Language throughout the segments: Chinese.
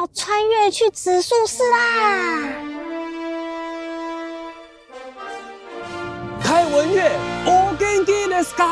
要穿越去紫树寺啦！开文乐，お元気ですか？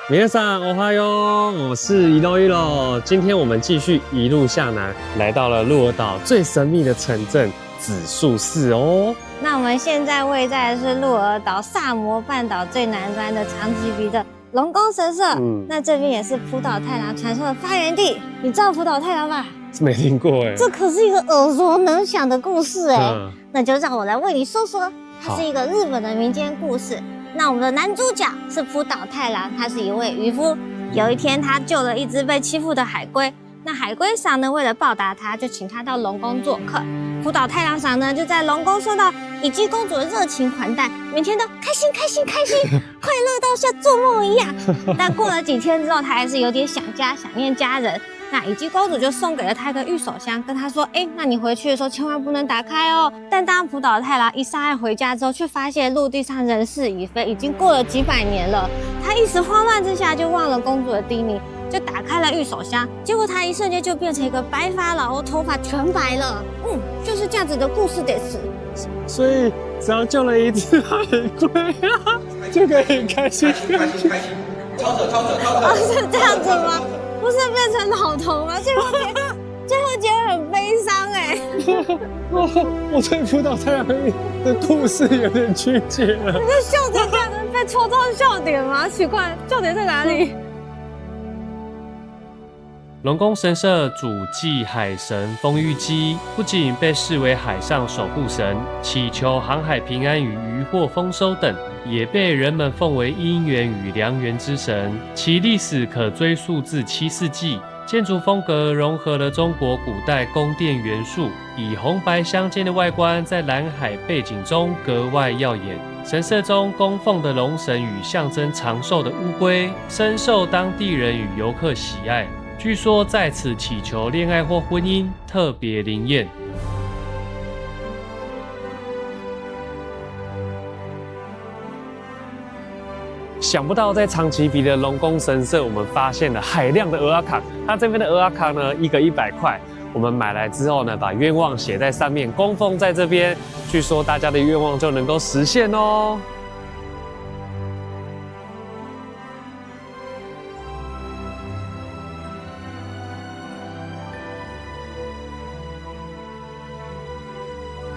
皆さんおはよう，我是一路一路。今天我们继续一路向南，来到了鹿儿岛最神秘的城镇紫树寺哦。那我们现在位在的是鹿儿岛萨摩半岛最南端的长崎鼻的龙宫神社。那这边也是浦岛太郎传说的发源地。你知道浦岛太郎吧？没听过哎。这可是一个耳熟能详的故事哎。那就让我来为你说说，它是一个日本的民间故事。那我们的男主角是浦岛太郎，他是一位渔夫。有一天，他救了一只被欺负的海龟。那海龟赏呢，为了报答他，就请他到龙宫做客。浦岛太郎赏呢，就在龙宫受到乙姬公主的热情款待，每天都开心，快乐到像做梦一样。但过了几天之后，他还是有点想家，想念家人。那乙姬公主就送给了他一个御手箱，跟他说：“那你回去的时候千万不能打开哦。”但当浦岛太郎一上岸回家之后，却发现陆地上人事已非，已经过了几百年了。他一时慌乱之下，就忘了公主的叮咛，就打开了御手箱。结果他一瞬间就变成一个白发老欧，头发全白了。就是这样子的故事得是。所以只要救了一只海龟啊，就可以开心。掏着。是这样子吗？不是变成老头吗？最后结尾很悲伤哎。我对浦岛太郎的故事有点曲解了。你是笑点这样能被戳中笑点吗？奇怪，笑点在哪里？龙宫神社主祭海神丰玉姬，不仅被视为海上守护神，祈求航海平安与渔获丰收等，也被人们奉为姻缘与良缘之神。其历史可追溯至7世纪，建筑风格融合了中国古代宫殿元素，以红白相间的外观在蓝海背景中格外耀眼。神社中供奉的龙神与象征长寿的乌龟，深受当地人与游客喜爱。据说在此祈求恋爱或婚姻特别灵验。想不到在长崎鼻的龙宫神社，我们发现了海量的蚵仔壳。它这边的蚵仔壳呢，一个100块。我们买来之后呢，把愿望写在上面，供奉在这边。据说大家的愿望就能够实现哦。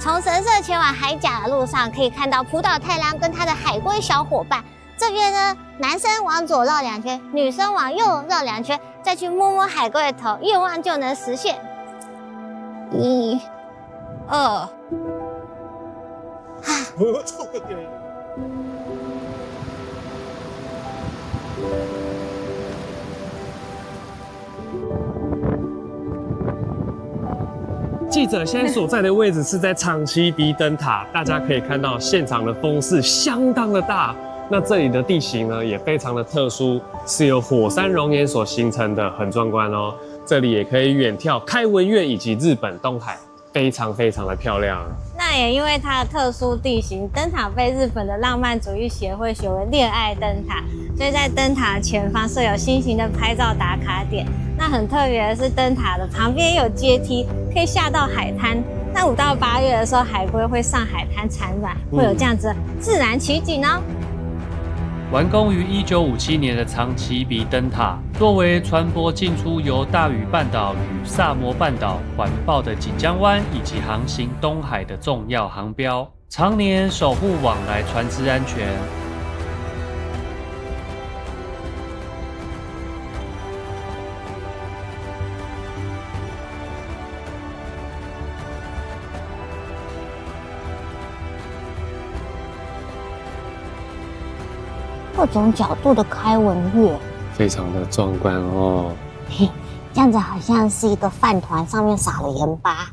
从神社前往海甲的路上，可以看到浦岛太郎跟他的海龟小伙伴。这边呢，男生往左绕2圈，女生往右绕2圈，再去摸摸海龟的头，愿望就能实现。1、2，记者现在所在的位置是在长崎鼻灯塔，大家可以看到现场的风势相当的大。那这里的地形呢也非常的特殊，是由火山熔岩所形成的，很壮观哦。这里也可以远眺开文院以及日本东海，非常的漂亮。那也因为它的特殊地形，灯塔被日本的浪漫主义协会选为恋爱灯塔，所以在灯塔前方设有新型的拍照打卡点。那很特别的是，灯塔的旁边有阶梯，可以下到海滩。那5到8月的时候，海龟会上海滩产卵，会有这样子的自然奇景哦。完工于1957年的长崎鼻灯塔，作为船舶进出由大隅半岛与萨摩半岛环抱的锦江湾以及航行东海的重要航标，常年守护往来船只安全。各种角度的开文乐，非常的壮观哦。这样子好像是一个饭团，上面撒了盐巴。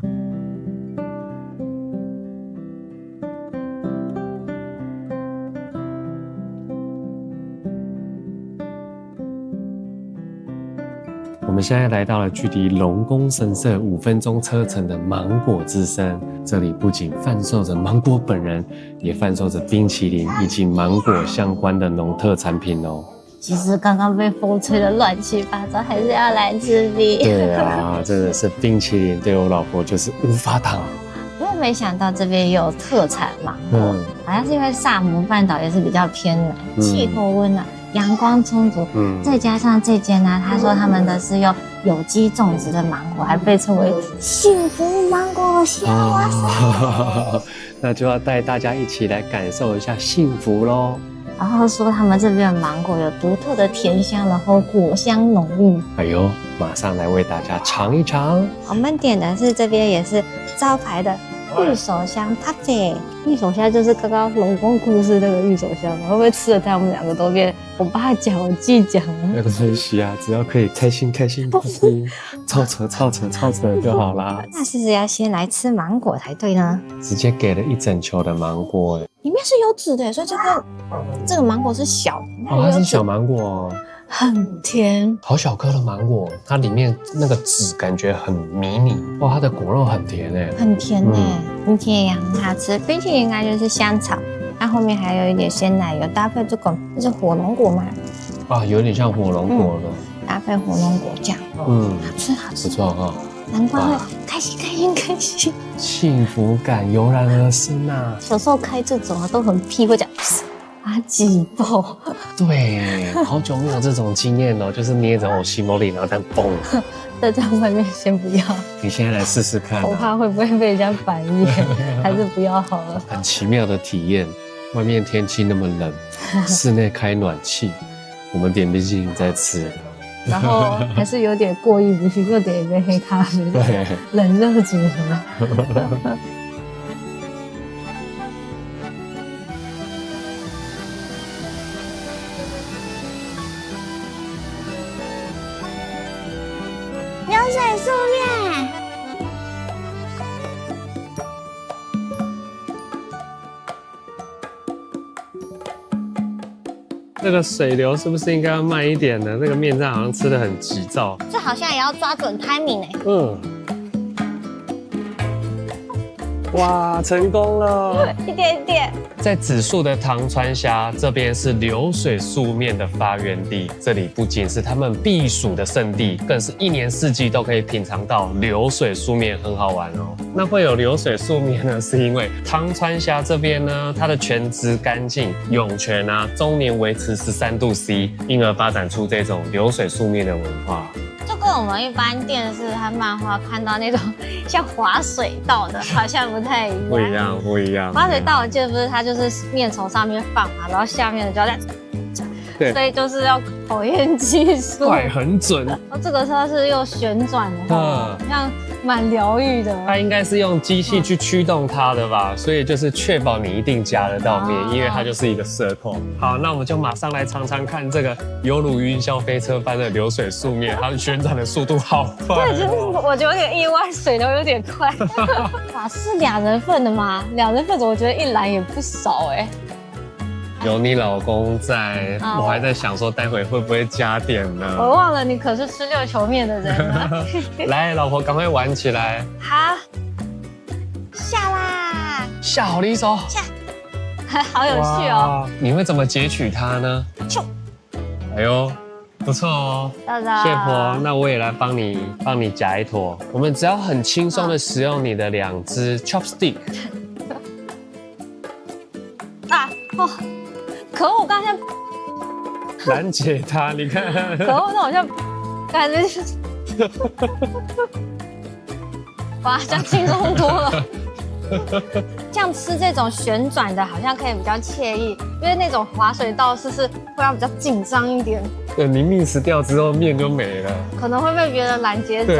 我们现在来到了距离龙宫神社5分钟车程的芒果之森，这里不仅贩售着芒果本人，也贩售着冰淇淋以及芒果相关的农特产品哦。其实刚刚被风吹得乱七八糟，还是要来这里。对啊，真的是冰淇淋对我老婆就是无法挡。因为没想到这边也有特产芒果，好像是因为萨摩半岛也是比较偏南，气候温暖，阳光充足，再加上这间呢，他说他们的是用有机种植的芒果，还被称为幸福芒果虾。哇塞！那就要带大家一起来感受一下幸福咯。然后说他们这边的芒果有独特的甜香，然后果香浓郁。哎呦，马上来为大家尝一尝。我们点的是这边也是招牌的玉手香咖啡。玉手香就是刚刚龙宫故事那个玉手香嘛，会不会吃了它我们两个都变我爸讲我记讲了？没关系啊，只要可以开心凑扯就好啦。那是不是要先来吃芒果才对呢？直接给了一整球的芒果，里面是有籽的，所以这个芒果是小的。哦，它是小芒果，很甜，好小颗的芒果，它里面那个籽感觉很迷你。哇，它的果肉很甜哎，很甜哎，冰淇淋也很好吃。冰淇淋应该就是香草，它后面还有一点鲜奶油，搭配这个是火龙果嘛？啊，有点像火龙果了，搭配火龙果酱，好吃，不错哈。难怪会开心，幸福感油然而生啊！小时候开这种都很屁，会讲啊挤爆。对，好久没有这种经验了，就是捏着我西莫里，然后再蹦。在外面先不要，你现在来试试看，我怕会不会被人家反眼，还是不要好了。很奇妙的体验，外面天气那么冷，室内开暖气，我们点冰淇淋在吃。然后还是有点过意不去，又点一杯黑咖啡，对，冷热组合。流水素面。这个水流是不是应该要慢一点呢？那个面站好像吃得很急躁。这好像也要抓准 timing 哎。哇，成功了！一点一点。在紫树的唐川峡这边是流水素面的发源地，这里不仅是他们避暑的圣地，更是一年四季都可以品尝到流水素面，很好玩哦。那会有流水素面呢，是因为唐川峡这边呢，它的泉质干净，涌泉啊，终年维持13度C， 因而发展出这种流水素面的文化。就跟我们一般电视和漫画看到那种像滑水道的，好像不太一样。不一样。滑水道我记得不是它就是面从上面放嘛，然后下面的就要对，所以就是要考验技术，快很准。这个车是用旋转的，像蛮疗愈的。它应该是用机器去驱动它的吧，所以就是确保你一定夹得到面，因为它就是一个circle。好，那我们就马上来尝尝看这个犹如云霄飞车般的流水素面，它的旋转的速度好快。对，就是我有点意外，水流有点快。哇，是2人份的吗？2人份的我觉得一篮也不少哎。有你老公在，我还在想说待会会不会加点呢？我忘了你可是吃6球面的人了。来，老婆赶快玩起来。好，下啦！下好离手。下，好有趣哦。你会怎么截取它呢？哎呦，不错哦。谢婆，那我也来帮你夹一坨。我们只要很轻松的使用你的2只 chopstick。可恶，我刚才拦截它，你看。可恶，那好像感觉是，哇，这样轻松多了。这样吃这种旋转的，好像可以比较惬意，因为那种滑水道是会要比较紧张一点。对，你 miss 掉之后面就没了，可能会被别人拦截走。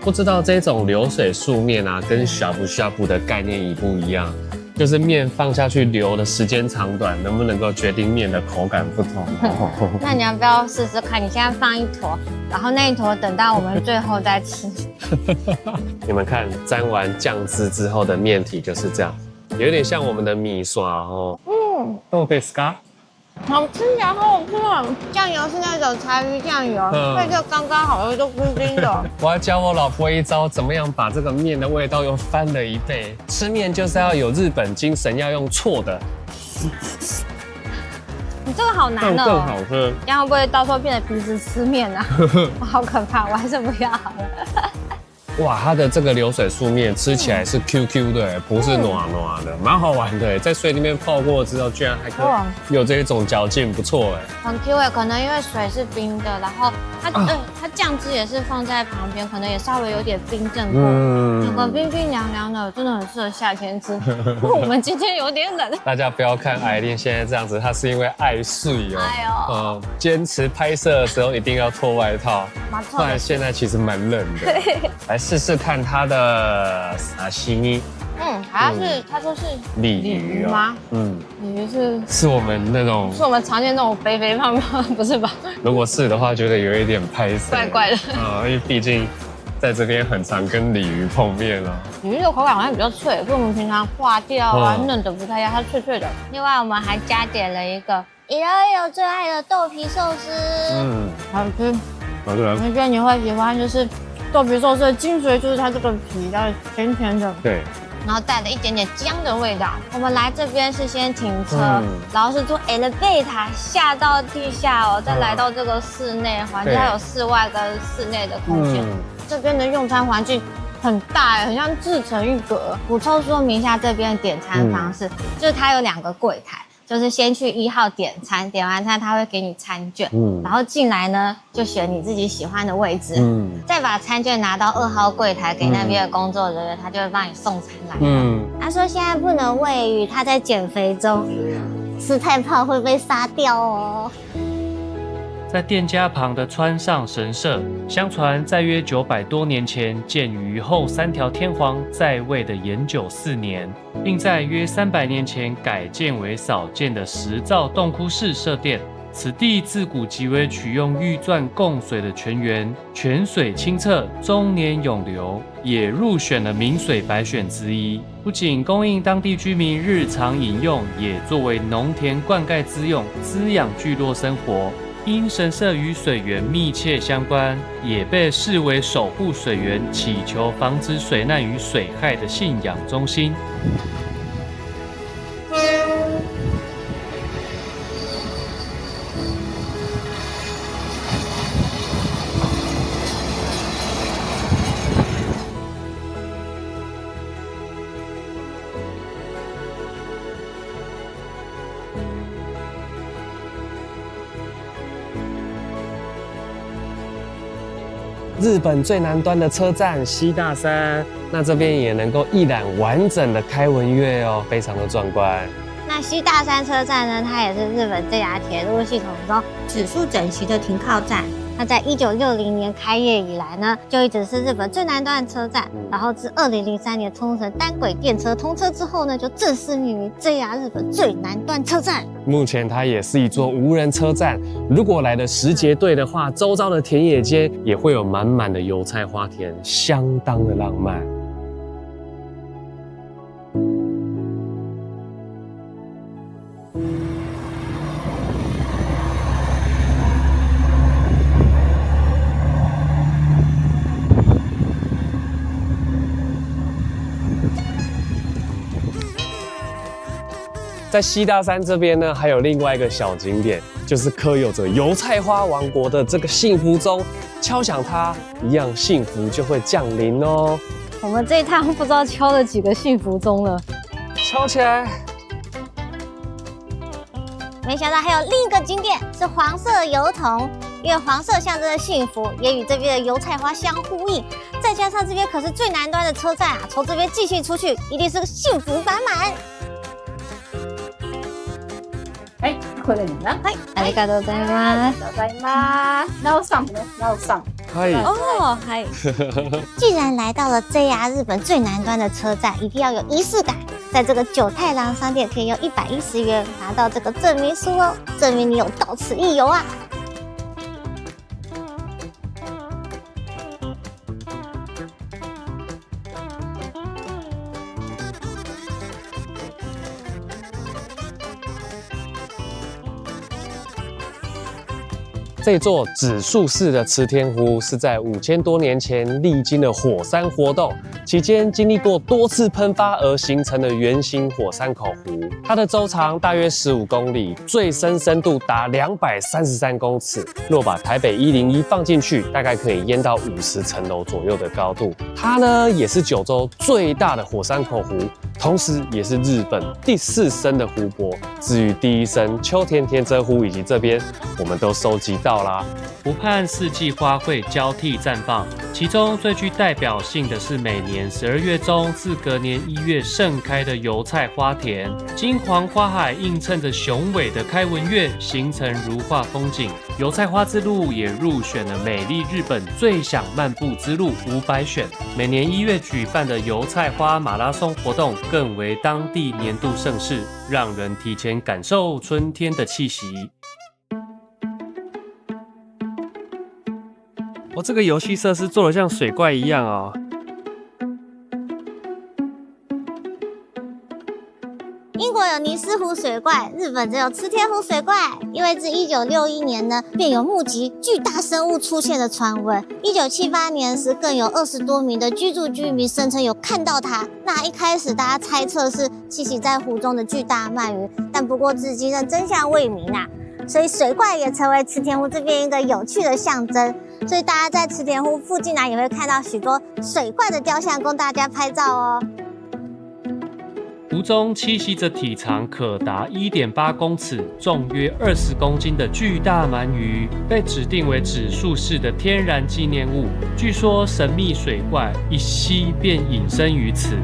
不知道这种流水素面啊，跟shabu的概念一不一样？就是面放下去流的时间长短，能不能够决定面的口感不同？那你要不要试试看？你现在放一坨，然后那一坨等到我们最后再吃。你们看，沾完酱汁之后的面体就是这样，有点像我们的米刷哦。豆贝斯卡。好吃起来好好吃啊！酱油是那种柴鱼酱油，所以就刚刚好，又冰冰的。我要教我老婆一招，怎么样把这个面的味道又翻了1倍。吃面就是要有日本精神，要用错的。你这个好难哦，更好喝。这样会不会到时候变得鼻子吃面啊？我好可怕，我还是不要好了。哇，它的这个流水素面吃起来是 QQ 的，不是暖暖的，蛮好玩的。在水里面泡过之后，居然还可以有这一种嚼劲，不错哎。很 Q 哎，可能因为水是冰的，然后它酱汁也是放在旁边，可能也稍微有点冰镇过，整个冰冰凉凉的，真的很适合夏天吃。我们今天有点冷。大家不要看艾琳现在这样子，她是因为爱睡哦。哎呦，坚持拍摄的时候一定要脱外套，不然现在其实蛮冷的。来试试看它的沙西米。好像是他说是鲤鱼吗？鲤鱼是我们那种，是我们常见那种肥肥胖胖，不是吧？如果是的话，觉得有一点拍摄，怪怪的。因为毕竟在这边很常跟鲤鱼碰面了。鲤鱼的口感好像比较脆，跟我们平常化掉啊嫩的不太一样，它脆脆的。另外我们还加点了一个11最爱的豆皮寿司，好吃。我觉得你会喜欢，就是豆皮寿司的精髓就是它这个皮要甜甜的，对，然后带了一点点姜的味道。我们来这边是先停车，然后是坐 elevator 下到地下哦，再来到这个室内环境，它有室外跟室内的空间。这边的用餐环境很大，很像自成一格。补充说明一下这边的点餐方式，就是它有2个柜台。就是先去1号点餐，点完餐他会给你餐券，然后进来呢就选你自己喜欢的位置，再把餐券拿到2号柜台给那边的工作人员，他就会帮你送餐来。他说现在不能喂鱼，他在减肥中，吃太胖会被杀掉哦。在店家旁的川上神社，相传在约900多年前建于后3条天皇在位的延久4年，并在约300年前改建为少见的石造洞窟式社殿。此地自古即为取用玉钻供水的泉源，泉水清澈，终年永流，也入选了名水百选之一。不仅供应当地居民日常饮用，也作为农田灌溉之用，滋养聚落生活。因神社与水源密切相关，也被视为守护水源、祈求防止水难与水害的信仰中心。日本最南端的车站西大山，那这边也能够一览完整的开文月哦，非常的壮观。那西大山车站呢，它也是日本JR铁路系统中指数整齐的停靠站。那在1960年开业以来呢，就一直是日本最南端的车站。然后自2003年冲绳单轨电车通车之后呢，就正式命名 JR 日本最南端车站。目前它也是一座无人车站。如果来了10节队的话，周遭的田野间也会有满满的油菜花田，相当的浪漫。在西大山这边呢，还有另外一个小景点，就是刻有着油菜花王国的这个幸福钟，敲响它，一样幸福就会降临哦。我们这一趟不知道敲了几个幸福钟了，敲起来。没想到还有另一个景点是黄色油桶，因为黄色象征着幸福，也与这边的油菜花相呼应。再加上这边可是最南端的车站啊，从这边继续出去，一定是个幸福满满。はい、これにな。はい、ありがとうございます。ありがとうございます。なおさんね、なおさん。哦，嗨。既然来到了 JR 日本最南端的车站，一定要有仪式感。在这个九太郎商店可以用110元拿到这个证明书哦，证明你有到此一游啊。这座指数式的池田湖是在5000多年前历经了火山活动，期间经历过多次喷发而形成的圆形火山口湖。它的周长大约15公里，最深深度达233公尺。若把台北101放进去，大概可以淹到50层楼左右的高度。它呢也是九州最大的火山口湖，同时也是日本第4深的湖泊。至于第1深秋田田泽湖以及这边，我们都收集到啦。湖畔四季花卉交替绽放，其中最具代表性的是每年12月中至隔年1月盛开的油菜花田，金黄花海映衬着雄伟的开文月，形成如画风景。油菜花之路也入选了美丽日本最想漫步之路500选。每年1月举办的油菜花马拉松活动更为当地年度盛事，让人提前感受春天的气息。这个游戏设施做得像水怪一样哦。英国有尼斯湖水怪，日本只有池田湖水怪。因为自1961年呢，便有目击巨大生物出现的传闻。1978年时，更有20多名的居民声称有看到它。那一开始大家猜测是栖息在湖中的巨大鳗鱼，但不过至今仍真相未明啊。所以水怪也成为池田湖这边一个有趣的象征。所以大家在池田湖附近也会看到许多水怪的雕像，供大家拍照哦。湖中栖息着体长可达1.8公尺、重约20公斤的巨大鳗鱼，被指定为指数式的天然纪念物。据说神秘水怪一吸便隐身于此。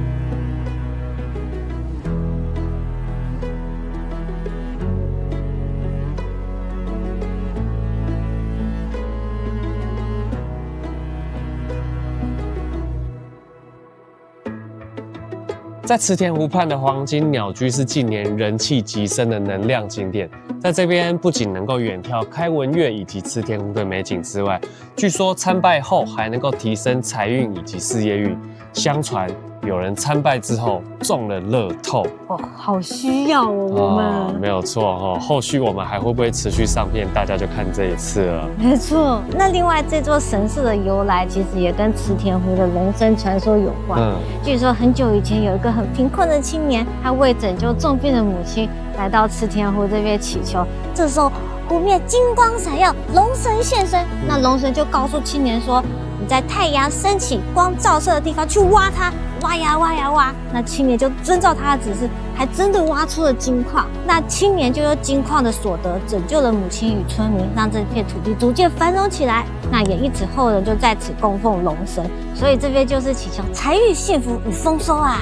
在池田湖畔的黄金鸟居是近年人气极升的能量景点，在这边不仅能够远眺开文月以及池田湖的美景之外，据说参拜后还能够提升财运以及事业运。相传有人参拜之后中了乐透哦，好需要哦，我们没有错哦。后续我们还会不会持续上片，大家就看这一次了。没错，那另外这座神社的由来，其实也跟池田湖的龙生传说有关。据说很久以前有一个很贫困的青年，他为拯救重病的母亲，来到池田湖这边祈求。这时候湖面金光闪耀，龙神现身。那龙神就告诉青年说：“你在太阳升起、光照射的地方去挖它，挖呀挖呀挖。”那青年就遵照他的指示，还真的挖出了金矿。那青年就用金矿的所得拯救了母亲与村民，让这片土地逐渐繁荣起来。那也因此后人就在此供奉龙神，所以这边就是祈求财运、幸福与丰收啊。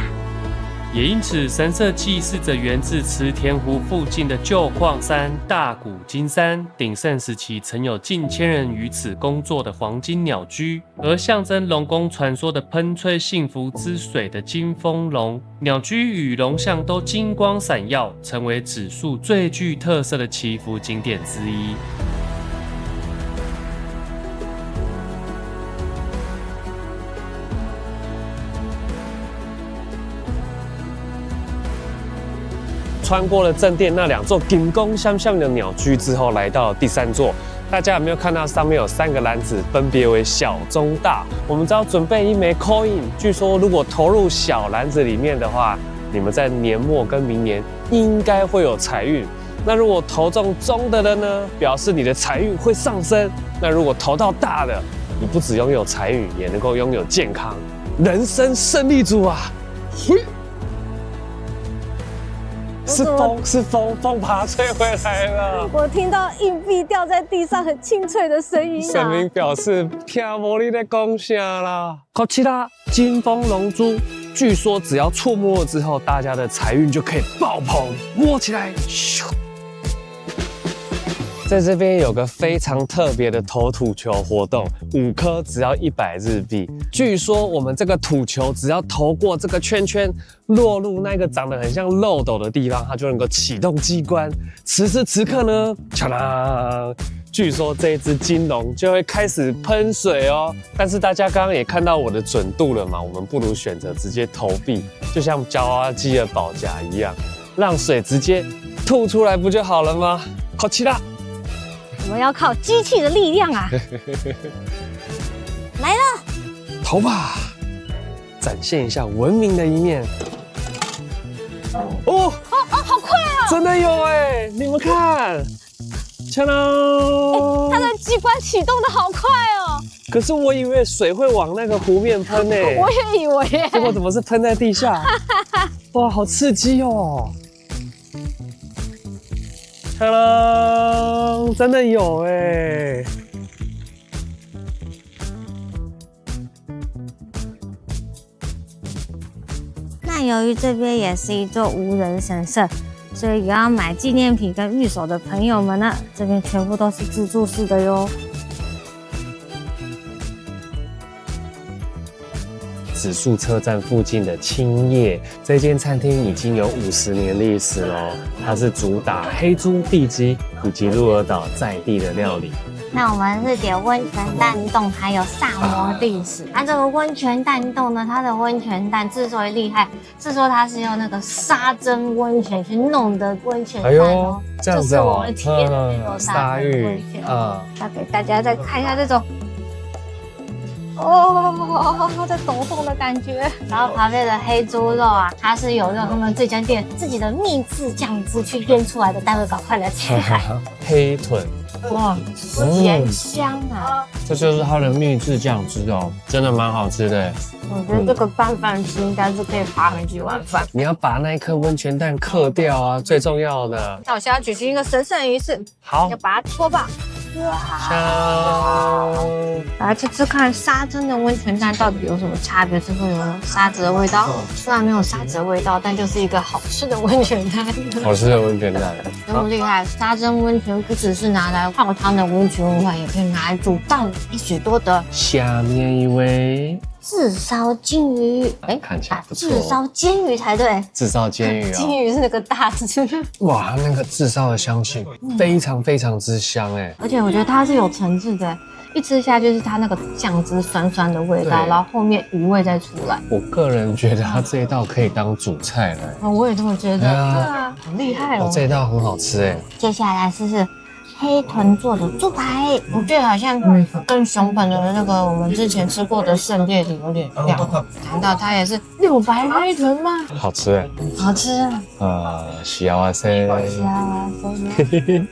也因此，神社祭祀着源自池田湖附近的旧矿山大谷金山。鼎盛时期曾有近千人于此工作的黄金鸟居，而象征龙宫传说的喷吹幸福之水的金风龙鸟居与龙像都金光闪耀，成为指数最具特色的祈福景点之一。穿过了正殿那2座金光相向的鸟居之后，来到了第3座。大家有没有看到上面有3个篮子，分别为小、中、大？我们只要准备1枚 coin。据说如果投入小篮子里面的话，你们在年末跟明年应该会有财运。那如果投中中的人呢，表示你的财运会上升。那如果投到大的，你不只拥有财运，也能够拥有健康，人生胜利组啊！嘿。是风把它吹回来了。我听到硬币掉在地上很清脆的声音啊！神明表示听无你在讲啥啦。考其他金风龙珠，据说只要触摸了之后，大家的财运就可以爆棚，摸起来咻。在这边有个非常特别的投土球活动，5颗只要100日币。据说我们这个土球只要投过这个圈圈，落入那个长得很像漏斗的地方，它就能够启动机关。此时此刻呢，嚓啦！据说这一只金龙就会开始喷水哦。但是大家刚刚也看到我的准度了嘛，我们不如选择直接投币，就像夹娃娃机的保夹一样，让水直接吐出来不就好了吗？好气啦！我们要靠机器的力量啊！来了，投吧，展现一下文明的一面。哦，好快啊！真的有哎，你们看，锵啦！它的机关启动的好快哦！可是我以为水会往那个湖面喷呢，我也以为耶，结果怎么是喷在地下？哇，好刺激哦！锵啦，真的有哎！那由于这边也是一座无人神社，所以要买纪念品跟御守的朋友们呢，这边全部都是自助式的哟。紫树车站附近的青叶这间餐厅已经有50年历史喽，它是主打黑猪地鸡以及鹿儿岛在地的料理。那我们是点温泉蛋冻，还有萨摩定食。这个温泉蛋冻呢，它的温泉蛋之所以厉害，是说它是用那个沙蒸温泉去弄的温泉蛋哦。这样子就是我们体验的那种沙浴温泉。要给大家再看一下这种。哦，在抖动的感觉。然后旁边的黑猪肉啊，它是有用他们这家店自己的秘制酱汁去腌出来的，待会赶快来吃看。黑豚，哇，咸香啊！这就是它的秘制酱汁哦，真的蛮好吃的。我觉得这个拌饭吃应该是可以扒很几碗饭。你要把那一颗温泉蛋嗑掉啊，最重要的。那我现在举行一个神圣仪式，好要，把它戳爆。香。来吃吃看沙蒸的温泉蛋到底有什么差别？是会有沙子的味道？虽然没有沙子的味道，但就是一个好吃的温泉蛋。好吃的温泉蛋，有么厉害？沙蒸温泉不只是拿来泡汤的温泉外，也可以拿来煮蛋许多的。下面一位炙烧金鱼，看起来不错。炙烧煎鱼才对。炙烧煎鱼哦，金鱼是那个大字。哇，那个炙烧的香气非常非常之香哎，而且我觉得它是有层次的，一吃下去是它那个酱汁酸酸的味道，对然后后面鱼味再出来。我个人觉得它这一道可以当主菜了。我也这么觉得。对啊对啊，很厉害哦。这一道很好吃哎。接下来试试黑豚做的猪排，我觉得好像跟熊本的那个我们之前吃过的圣烈里有点像。难道它也是6白黑豚吗？好吃哎。好吃。幸せ。幸せ。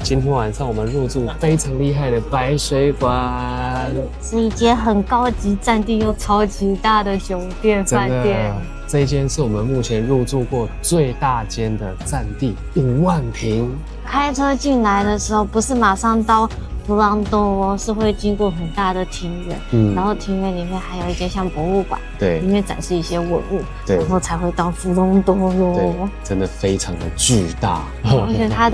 今天晚上我们入住非常厉害的白水馆，是一间很高级、占地又超级大的酒店饭店。这一间是我们目前入住过最大间的，占地5万平。开车进来的时候，不是马上到弗朗多哦，是会经过很大的庭院，然后庭院里面还有一间像博物馆，对，里面展示一些文物，对，然后才会到弗朗多对，哟。真的非常的巨大，而且它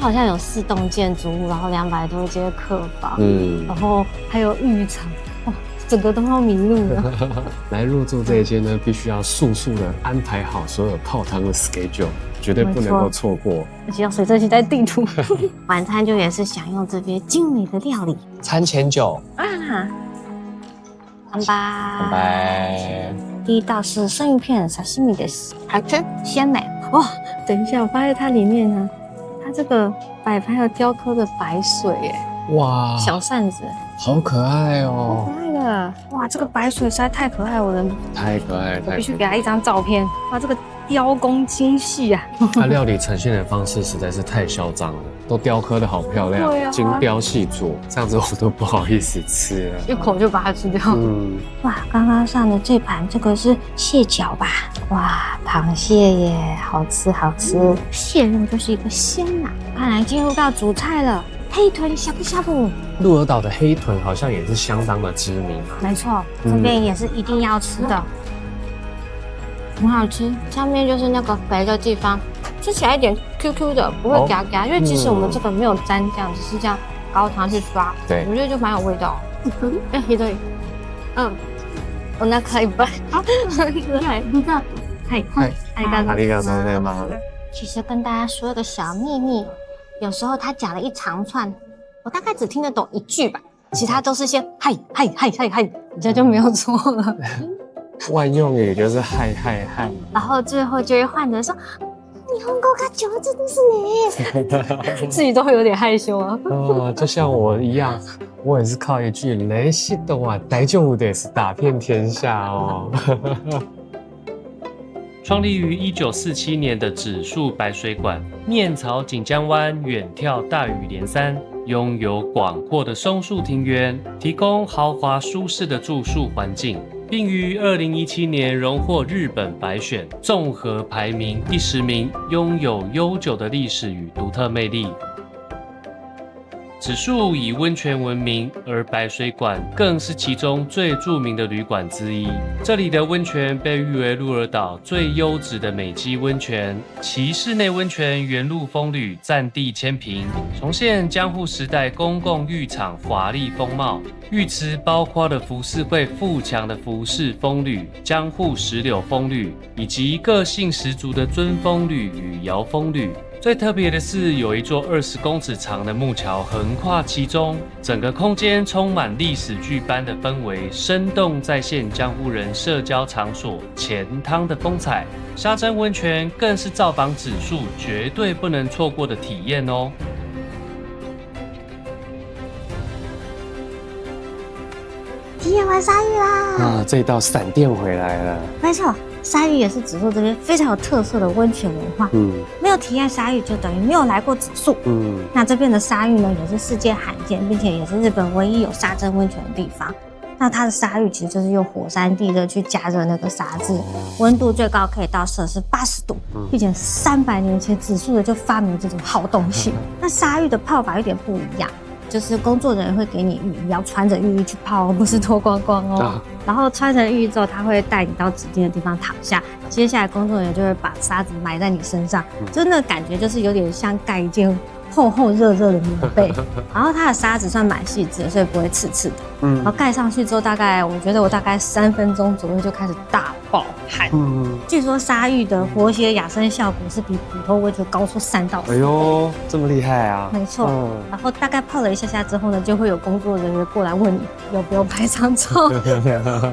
好像有4栋建筑物，然后200多间客房，然后还有浴场，哇，整个都要迷路了。来入住这一间呢，必须要速速的安排好所有泡汤的 schedule， 绝对不能够错过，而且要随身携带地图。晚餐就也是享用这边精美的料理。餐前酒啊，干杯！拜拜。第一道是生鱼片沙西米的，好吃鲜美哇！等一下，我发现它里面呢，它这个摆盘有雕刻的白水耶，哇，小扇子，好可爱好哦，可爱的哇！这个白水实在太可爱，我太可爱，我必须给它一张照片。哇，这个雕工精细啊！它料理呈现的方式实在是太嚣张了，都雕刻的好漂亮，对啊，精雕细琢，这样子我都不好意思吃了，一口就把它吃掉。哇，刚刚上的这盘这个是蟹脚吧？哇，螃蟹耶，好吃好吃，蟹肉就是一个鲜呐。看来进入到主菜了，黑豚呷哺呷哺。鹿儿岛的黑豚好像也是相当的知名啊，没错，这边也是一定要吃的。很好吃，上面就是那个肥的地方，吃起来一点 QQ 的，不会嘎嘎，因为即使我们这个没有沾酱，只是这样高汤去刷，对，我觉得就蛮有味道。哎，对，お腹いっぱい。ありがとうございます。其实跟大家说个小秘密，有时候他讲了一长串，我大概只听得懂1句吧。其他都是先嗨嗨嗨嗨嗨，你这就没有错了。万用也就是嗨嗨嗨，然后最后就会换成说。你红狗卡球，这都是你，自己都会有点害羞啊。就像我一样，我也是靠一句“雷西的哇，大丈夫です”打遍天下哦。创立于1947年的指数白水馆，面朝锦江湾，远眺大屿连山，拥有广阔的松树庭园，提供豪华舒适的住宿环境。并于2017年荣获日本百选综合排名第10名，拥有悠久的历史与独特魅力。指数以温泉闻名，而白水馆更是其中最著名的旅馆之一。这里的温泉被誉为鹿儿岛最优质的美肌温泉，其室内温泉原路风吕，占地1000坪，重现江户时代公共浴场华丽风貌。浴池包括了浮世绘富强的浮世风吕、江户石榴风吕，以及个性十足的尊风吕与摇风吕。最特别的是，有一座20公尺长的木桥横跨其中，整个空间充满历史剧般的氛围，生动再现江户人社交场所钱汤的风采。沙蒸温泉更是造访指数绝对不能错过的体验哦。体验完鲨鱼啦！这一道闪电回来了。没错，鲨鱼也是指数这边非常有特色的温泉文化。没有体验鲨鱼就等于没有来过指数。那这边的鲨鱼呢，也是世界罕见，并且也是日本唯一有沙蒸温泉的地方。那它的鲨鱼其实就是用火山地热去加热那个沙子，温度最高可以到摄氏80度，并且300年前指数的就发明这种好东西。那鲨鱼的泡法有点不一样。就是工作人员会给你浴衣，要穿着浴衣去泡，不是脱光光哦。然后穿着浴衣之后，他会带你到指定的地方躺下，接下来工作人员就会把沙子埋在你身上，就那感觉就是有点像盖一件厚厚热热的棉被。然后它的沙子算蛮细致的，所以不会刺刺的。然后盖上去之后，我觉得我大概3分钟左右就开始大爆汗。据说鲨鱼的活血养生效果是比普通温泉高出3到4倍。哎呦，这么厉害啊！没错。然后大概泡了一下之后呢，就会有工作人员过来问你要不要拍张照。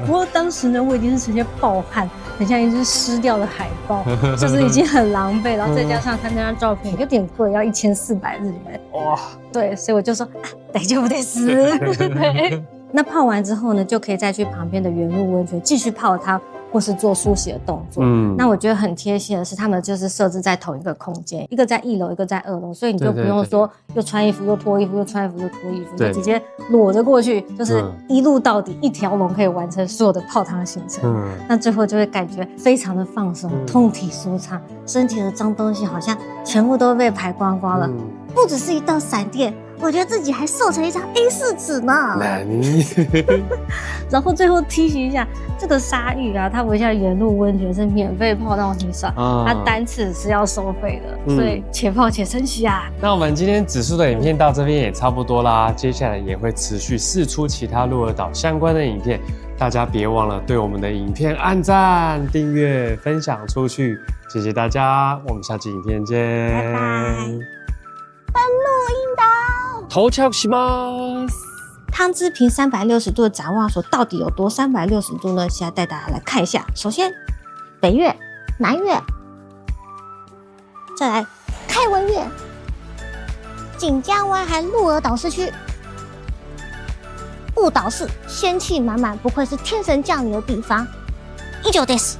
不过当时呢，我已经是直接爆汗，很像一只湿掉的海豹，就是已经很狼狈。然后再加上他那张照片有点贵，要1400日元。哇！对，所以我就说大丈夫です。对。那泡完之后呢，就可以再去旁边的原路温泉继续泡汤，或是做梳洗的动作。那我觉得很贴心的是，他们就是设置在同一个空间，一个在1楼，一个在2楼，所以你就不用说又穿衣服又脱衣服，又穿衣服又脱衣服，就直接裸着过去，就是一路到底一条龙可以完成所有的泡汤行程。那最后就会感觉非常的放松，通体舒畅，身体的脏东西好像全部都被排光光了。不只是一道闪电，我觉得自己还瘦成一张 A4 纸呢。然后最后提醒一下，这个鲨鱼啊，它不像原路温泉是免费泡到你爽，它单次是要收费的，所以且泡且珍惜啊。那我们今天指数的影片到这边也差不多啦，接下来也会持续释出其他鹿儿岛相关的影片，大家别忘了对我们的影片按赞、订阅、分享出去，谢谢大家，我们下期影片见，拜拜。登录引导，到着します。汤之平360度的展望所到底有多360度呢？现在带大家来看一下。首先，北岳、南岳，再来开文岳、锦江湾和鹿儿岛市区。雾岛市仙气满满，不愧是天神降临的地方。以上です。